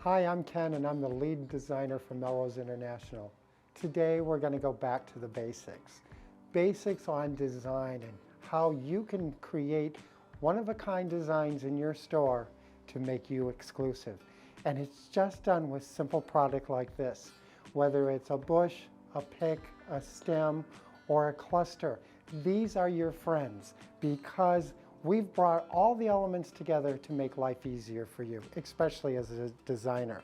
Hi, I'm Ken and I'm the lead designer for Melrose International. Today we're going to go back to the basics. Basics on design and how you can create one-of-a-kind designs in your store to make you exclusive. And it's just done with simple product like this. Whether it's a bush, a pick, a stem, or a cluster, these are your friends because we've brought all the elements together to make life easier for you, especially as a designer.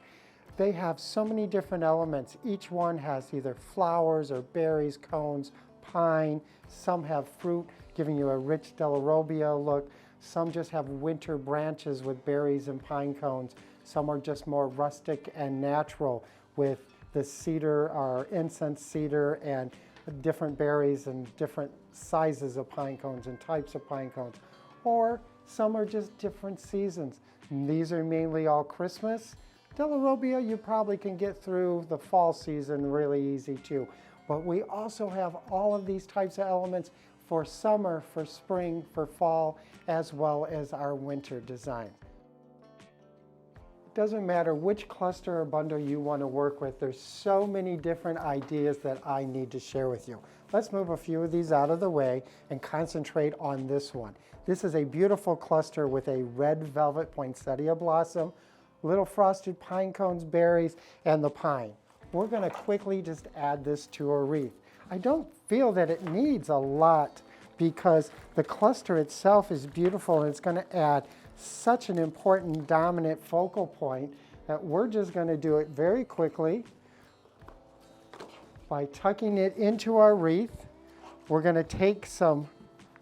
They have so many different elements. Each one has either flowers or berries, cones, pine. Some have fruit, giving you a rich Della look. Some just have winter branches with berries and pine cones. Some are just more rustic and natural with the cedar or incense cedar and different berries and different sizes of pine cones and types of pine cones. Or some are just different seasons. And these are mainly all Christmas. Della you probably can get through the fall season really easy too. But we also have all of these types of elements for summer, for spring, for fall, as well as our winter design. It doesn't matter which cluster or bundle you want to work with. There's so many different ideas that I need to share with you. Let's move a few of these out of the way and concentrate on this one. This is a beautiful cluster with a red velvet poinsettia blossom, little frosted pine cones, berries, and the pine. We're going to quickly just add this to a wreath. I don't feel that it needs a lot because the cluster itself is beautiful and it's going to add such an important dominant focal point that we're just going to do it very quickly by tucking it into our wreath. We're going to take some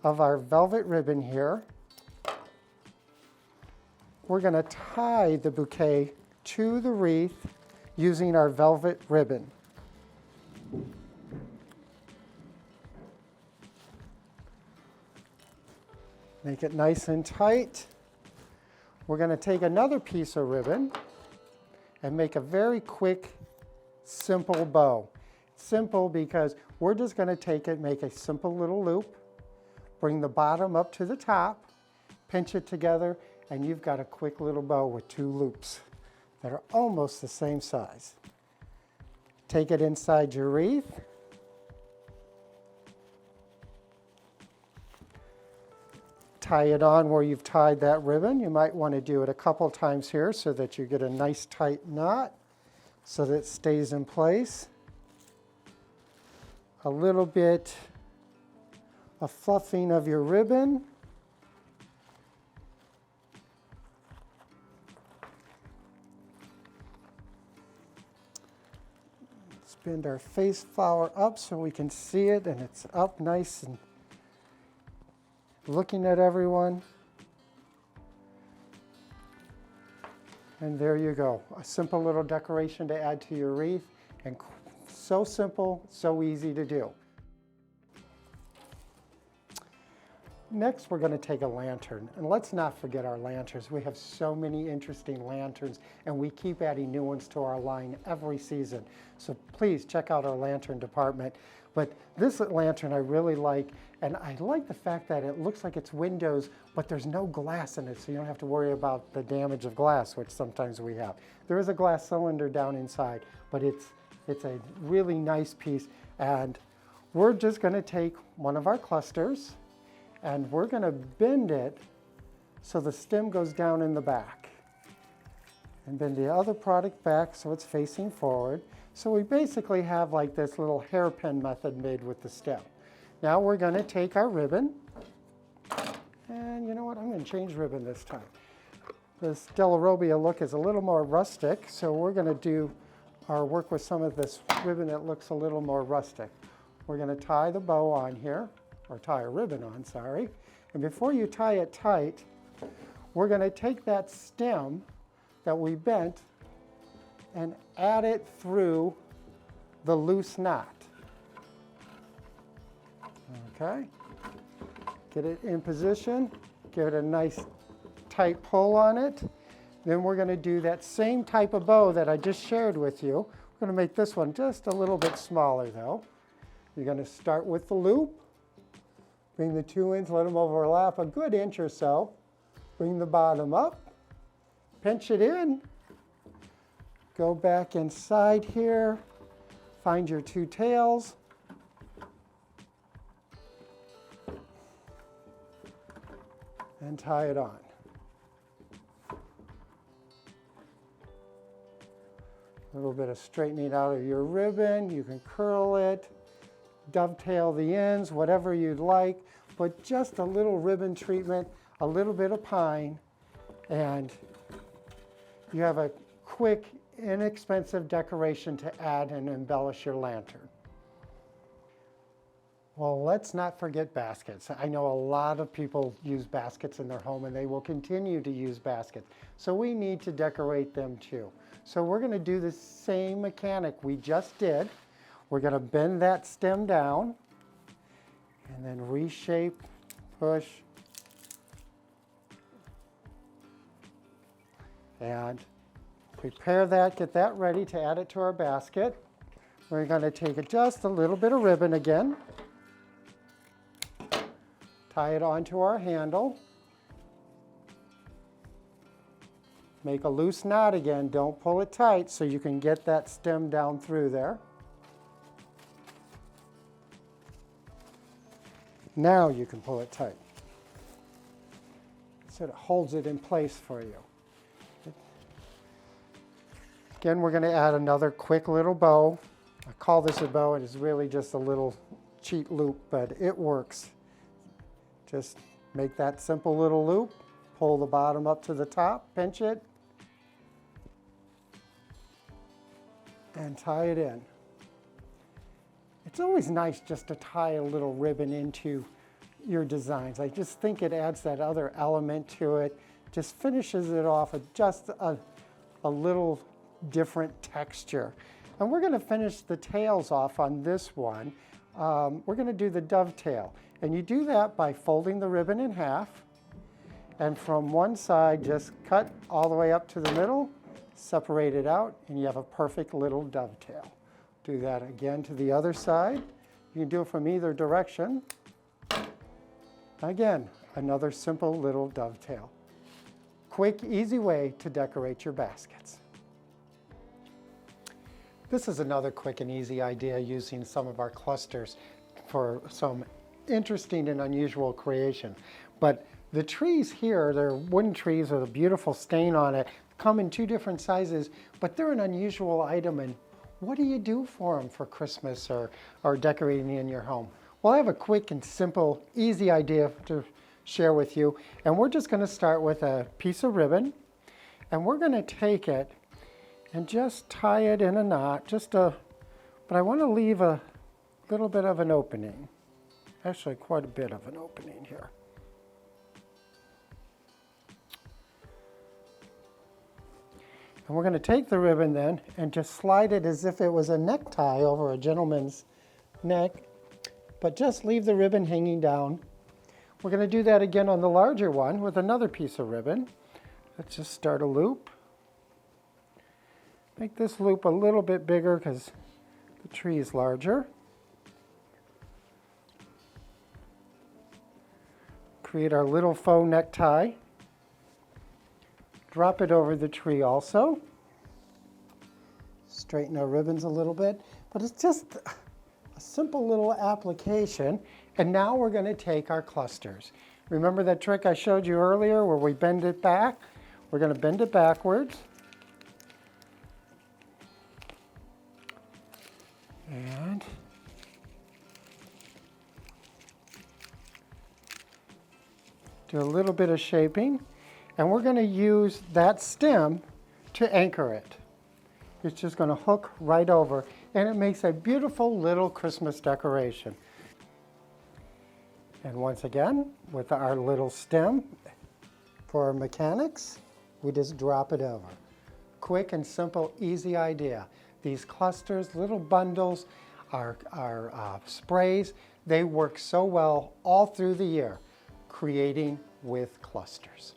of our velvet ribbon here. We're going to tie the bouquet to the wreath using our velvet ribbon. Make it nice and tight. We're going to take another piece of ribbon and make a very quick, simple bow. Simple because we're just going to take it, make a simple little loop, bring the bottom up to the top, pinch it together, and you've got a quick little bow with two loops that are almost the same size. Take it inside your wreath. Tie it on where you've tied that ribbon. You might want to do it a couple times here so that you get a nice tight knot so that it stays in place. A little bit of fluffing of your ribbon. Let's bend our face flower up so we can see it and it's up nice and looking at everyone. And there you go. A simple little decoration to add to your wreath, and so simple, so easy to do. Next, we're going to take a lantern, and let's not forget our lanterns. We have so many interesting lanterns, and we keep adding new ones to our line every season. So please check out our lantern department. But this lantern I really like, and I like the fact that it looks like it's windows, but there's no glass in it, so you don't have to worry about the damage of glass, which sometimes we have. There is a glass cylinder down inside, but it's a really nice piece, and we're just going to take one of our clusters, and we're going to bend it so the stem goes down in the back. And bend the other product back so it's facing forward. So we basically have like this little hairpin method made with the stem. Now we're going to take our ribbon, and you know what, I'm going to change ribbon this time. This Della look is a little more rustic, so we're going to do our work with some of this ribbon that looks a little more rustic. We're going to tie the bow on here, or tie a ribbon on, sorry. And before you tie it tight, we're going to take that stem that we bent and add it through the loose knot. Okay, get it in position, give it a nice tight pull on it. Then we're going to do that same type of bow that I just shared with you. We're going to make this one just a little bit smaller though. You're going to start with the loop, bring the two ends, let them overlap a good inch or so, bring the bottom up, pinch it in, Go back inside here, find your two tails, and tie it on. A little bit of straightening out of your ribbon. You can curl it, dovetail the ends, whatever you'd like, but just a little ribbon treatment, a little bit of pine, and you have a quick, inexpensive decoration to add and embellish your lantern. Well, let's not forget baskets. I know a lot of people use baskets in their home and they will continue to use baskets. So we need to decorate them too. So we're going to do the same mechanic we just did. We're going to bend that stem down and then reshape, push, and prepare that, get that ready to add it to our basket. We're going to take just a little bit of ribbon again, tie it onto our handle, make a loose knot again, don't pull it tight so you can get that stem down through there. Now you can pull it tight so it holds it in place for you. Again, we're going to add another quick little bow. I call this a bow, and it's really just a little cheat loop, but it works. Just make that simple little loop, pull the bottom up to the top, pinch it, and tie it in. It's always nice just to tie a little ribbon into your designs. I just think it adds that other element to it, just finishes it off with just a little different texture. And we're going to finish the tails off on this one. We're going to do the dovetail. And you do that by folding the ribbon in half, and from one side just cut all the way up to the middle, separate it out, and you have a perfect little dovetail. Do that again to the other side. You can do it from either direction. Again, another simple little dovetail. Quick, easy way to decorate your baskets. This is another quick and easy idea using some of our clusters for some interesting and unusual creation. But the trees here, they're wooden trees with a beautiful stain on it, come in two different sizes, but they're an unusual item. And what do you do for them for Christmas or decorating in your home? Well, I have a quick and simple, easy idea to share with you. And we're just going to start with a piece of ribbon, and we're going to take it and just tie it in a knot, but I want to leave a little bit of an opening. Actually, quite a bit of an opening here. And we're going to take the ribbon then and just slide it as if it was a necktie over a gentleman's neck, but just leave the ribbon hanging down. We're going to do that again on the larger one with another piece of ribbon. Let's just start a loop. Make this loop a little bit bigger because the tree is larger. Create our little faux necktie. Drop it over the tree also. Straighten our ribbons a little bit, but it's just a simple little application. And now we're going to take our clusters. Remember that trick I showed you earlier where we bend it back? We're going to bend it backwards. And do a little bit of shaping. And we're going to use that stem to anchor it. It's just going to hook right over, and it makes a beautiful little Christmas decoration. And once again, with our little stem for our mechanics, we just drop it over. Quick and simple, easy idea. These clusters, little bundles, our sprays, they work so well all through the year, creating with clusters.